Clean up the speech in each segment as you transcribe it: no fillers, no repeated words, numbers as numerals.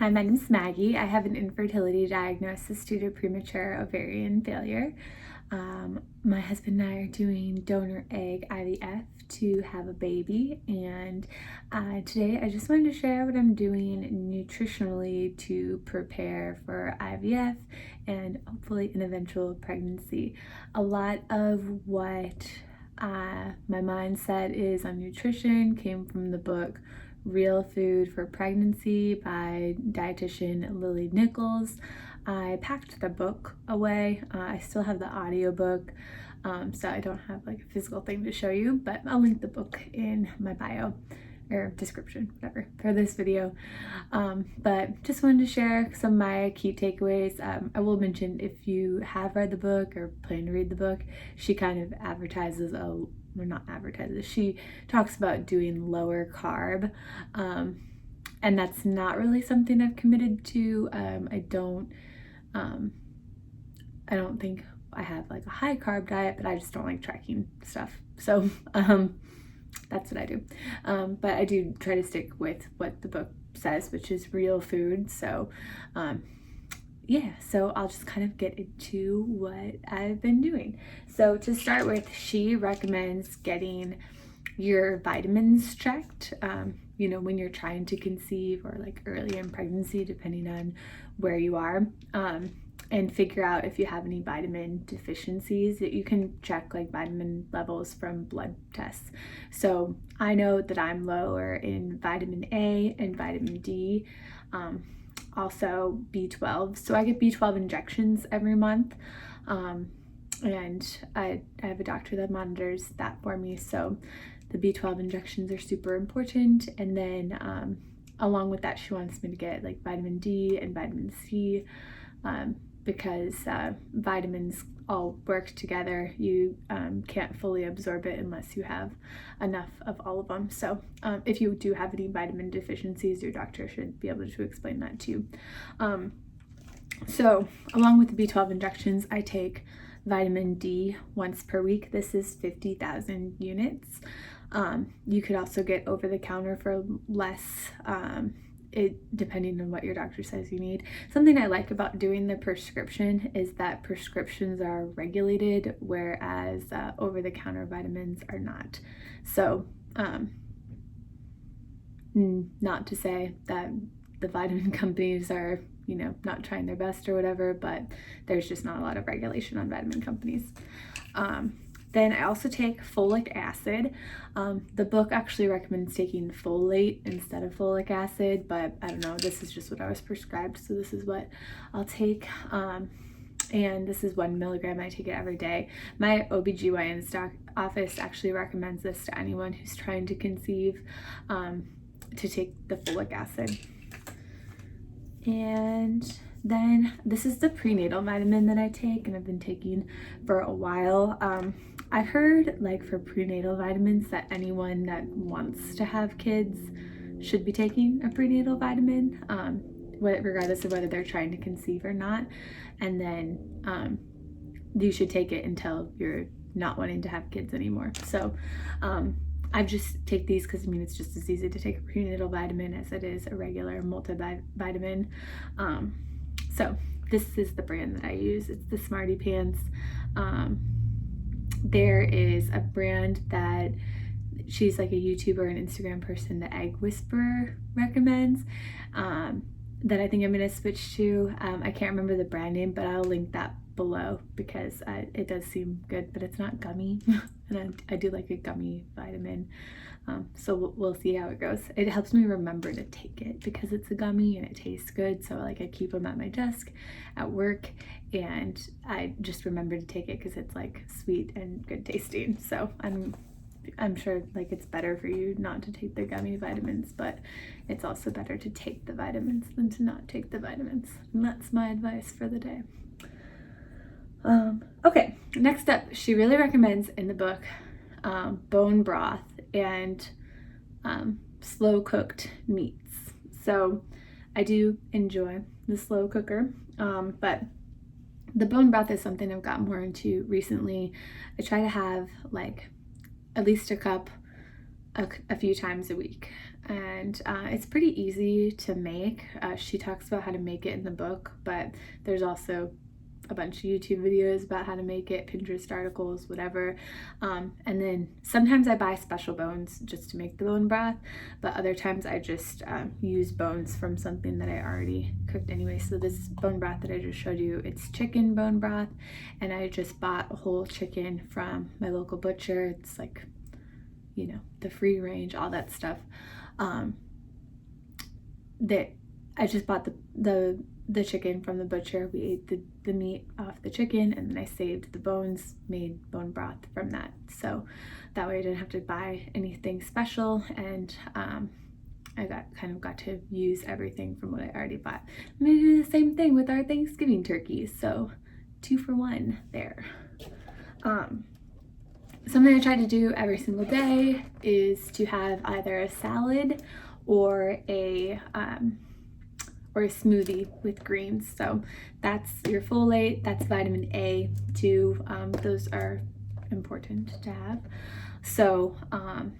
Hi, my name is Maggie. I have an infertility diagnosis due to premature ovarian failure. My husband and I are doing donor egg IVF to have a baby, and today I just wanted to share what I'm doing nutritionally to prepare for IVF and hopefully an eventual pregnancy. A lot of what my mindset is on nutrition came from the book Real Food for Pregnancy by dietitian Lily Nichols. I packed the book away. I still have the audiobook, so I don't have like a physical thing to show you, but I'll link the book in my bio or description, whatever, for this video. But just wanted to share some of my key takeaways. I will mention, if you have read the book or plan to read the book, she kind of advertises she talks about doing lower carb, and that's not really something I've committed to. I don't think I have like a high carb diet, but I just don't like tracking stuff, so that's what I do. But I do try to stick with what the book says, which is real food. So yeah, so I'll just kind of get into what I've been doing. So to start with, she recommends getting your vitamins checked, when you're trying to conceive or like early in pregnancy, depending on where you are, and figure out if you have any vitamin deficiencies. That you can check like vitamin levels from blood tests. So I know that I'm lower in vitamin A and vitamin D, also B12. So I get B12 injections every month, and I have a doctor that monitors that for me. So the B12 injections are super important. And then along with that, she wants me to get like vitamin D and vitamin C, because vitamins all work together. You can't fully absorb it unless you have enough of all of them. So if you do have any vitamin deficiencies, your doctor should be able to explain that to you. So along with the B12 injections, I take vitamin D once per week. This is 50,000 units. You could also get over the counter for less, depending on what your doctor says you need. Something I like about doing the prescription is that prescriptions are regulated, whereas over-the-counter vitamins are not. So not to say that the vitamin companies are not trying their best or whatever, but there's just not a lot of regulation on vitamin companies. Then I also take folic acid. The book actually recommends taking folate instead of folic acid, but I don't know, this is just what I was prescribed, so this is what I'll take. And this is 1 milligram. I take it every day. My OBGYN office actually recommends this to anyone who's trying to conceive, to take the folic acid. And then this is the prenatal vitamin that I take, and I've been taking for a while. I've heard like for prenatal vitamins that anyone that wants to have kids should be taking a prenatal vitamin, regardless of whether they're trying to conceive or not. And then you should take it until you're not wanting to have kids anymore. So I just take these because it's just as easy to take a prenatal vitamin as it is a regular multivitamin. So this is the brand that I use. It's the Smarty Pants. There is a brand that she's like a YouTuber and Instagram person, the Egg Whisperer, recommends, that I think I'm gonna switch to. I can't remember the brand name, but I'll link that below because it does seem good, but it's not gummy. And I do like a gummy vitamin, so we'll see how it goes. It helps me remember to take it because it's a gummy and it tastes good, so like I keep them at my desk at work, and I just remember to take it because it's like sweet and good tasting. So I'm sure like it's better for you not to take the gummy vitamins, but it's also better to take the vitamins than to not take the vitamins. And that's my advice for the day. Okay, next up, she really recommends in the book bone broth and slow cooked meats. So I do enjoy the slow cooker, but the bone broth is something I've gotten more into recently. I try to have like at least a cup a few times a week, and it's pretty easy to make. She talks about how to make it in the book, but there's also a bunch of YouTube videos about how to make it, Pinterest articles, whatever. And then sometimes I buy special bones just to make the bone broth, but other times I just use bones from something that I already cooked anyway. So this bone broth that I just showed you, it's chicken bone broth, and I just bought a whole chicken from my local butcher. It's like, you know, the free range, all that stuff. That I just bought the chicken from the butcher. We ate the meat off the chicken, and then I saved the bones, made bone broth from that. So that way I didn't have to buy anything special, and I got to use everything from what I already bought. I'm gonna do the same thing with our Thanksgiving turkeys, so 2 for 1 there. Something I try to do every single day is to have either a salad or a smoothie with greens. So that's your folate, that's vitamin A too. Those are important to have. So and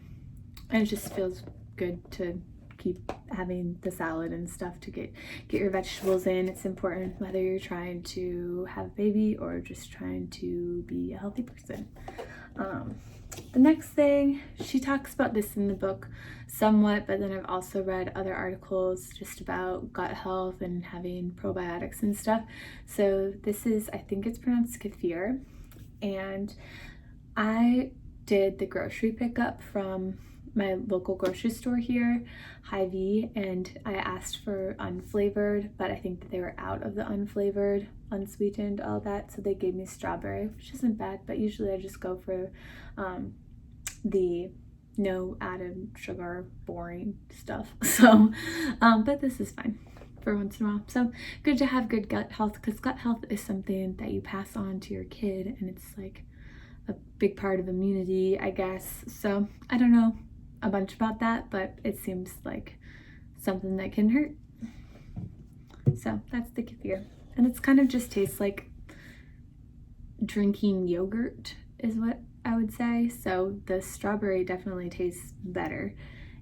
it just feels good to keep having the salad and stuff to get your vegetables in. It's important whether you're trying to have a baby or just trying to be a healthy person. The next thing, she talks about this in the book somewhat, but then I've also read other articles just about gut health and having probiotics and stuff. So this is, I think it's pronounced kefir, and I did the grocery pickup from my local grocery store here, Hy-Vee, and I asked for unflavored, but I think that they were out of the unflavored, unsweetened, all that, so they gave me strawberry, which isn't bad, but usually I just go for the no added sugar, boring stuff. So but this is fine for once in a while. So good to have good gut health, because gut health is something that you pass on to your kid, and it's like a big part of immunity, I guess. So I don't know a bunch about that, but it seems like something that can hurt. So that's the kefir, and it's kind of just tastes like drinking yogurt is what I would say. So the strawberry definitely tastes better,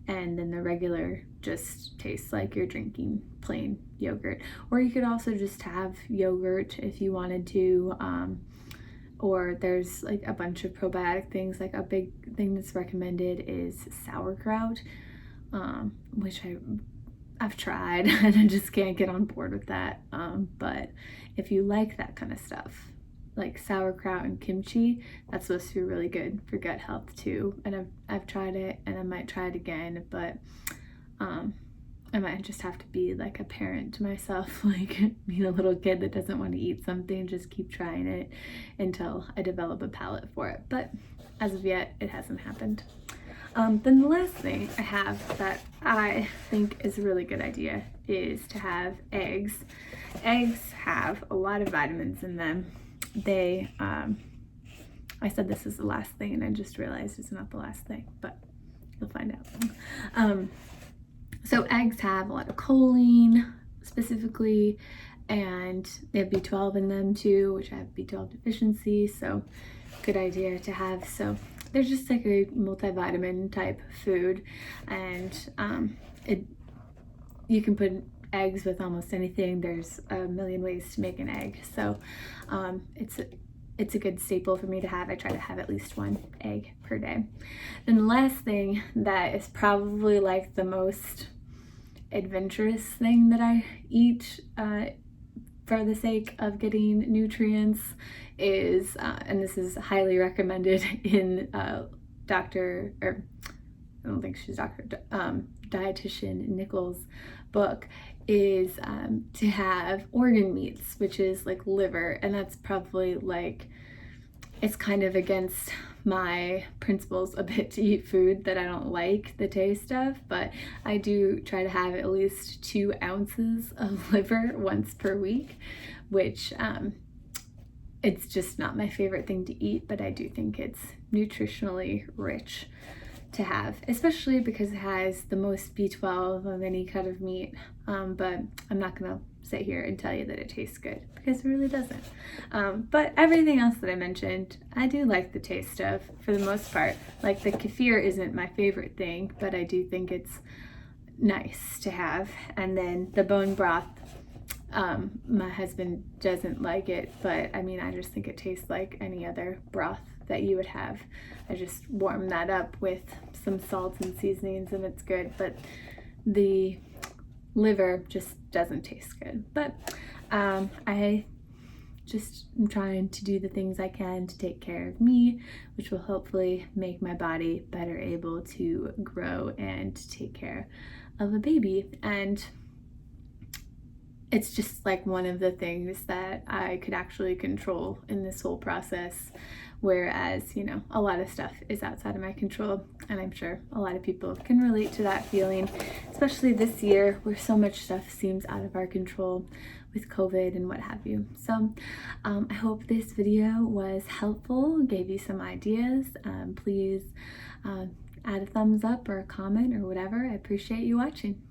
and then the regular just tastes like you're drinking plain yogurt. Or you could also just have yogurt if you wanted to, or there's like a bunch of probiotic things. Like a big thing that's recommended is sauerkraut, which I've tried and I just can't get on board with that. But if you like that kind of stuff, like sauerkraut and kimchi, that's supposed to be really good for gut health too. And I've tried it, and I might try it again, but I might just have to be like a parent to myself, like being a little kid that doesn't want to eat something, just keep trying it until I develop a palate for it. But as of yet, it hasn't happened. Then the last thing I have that I think is a really good idea is to have eggs. Eggs have a lot of vitamins in them. They, I said this is the last thing, and I just realized it's not the last thing, but you'll find out. So eggs have a lot of choline specifically, and they have B12 in them too, which I have B12 deficiency, so good idea to have. So they're just like a multivitamin type food, and you can put eggs with almost anything. There's a million ways to make an egg, so it's a good staple for me to have. I try to have at least 1 egg per day. Then the last thing that is probably like the most adventurous thing that I eat for the sake of getting nutrients is, and this is highly recommended in dietitian Nichols' book, is to have organ meats, which is like liver, and that's probably like, it's kind of against my principles a bit to eat food that I don't like the taste of, but I do try to have at least 2 ounces of liver once per week, which it's just not my favorite thing to eat, but I do think it's nutritionally rich to have, especially because it has the most B12 of any cut of meat. But I'm not gonna sit here and tell you that it tastes good, because it really doesn't. But everything else that I mentioned, I do like the taste of, for the most part. Like the kefir isn't my favorite thing, but I do think it's nice to have. And then the bone broth, my husband doesn't like it, but I mean, I just think it tastes like any other broth that you would have. I just warm that up with some salt and seasonings and it's good, but the liver just doesn't taste good. But I just am trying to do the things I can to take care of me, which will hopefully make my body better able to grow and take care of a baby. And it's just like one of the things that I could actually control in this whole process, whereas, you know, a lot of stuff is outside of my control, and I'm sure a lot of people can relate to that feeling, especially this year where so much stuff seems out of our control with COVID and what have you. So I hope this video was helpful, gave you some ideas. Please add a thumbs up or a comment or whatever. I appreciate you watching.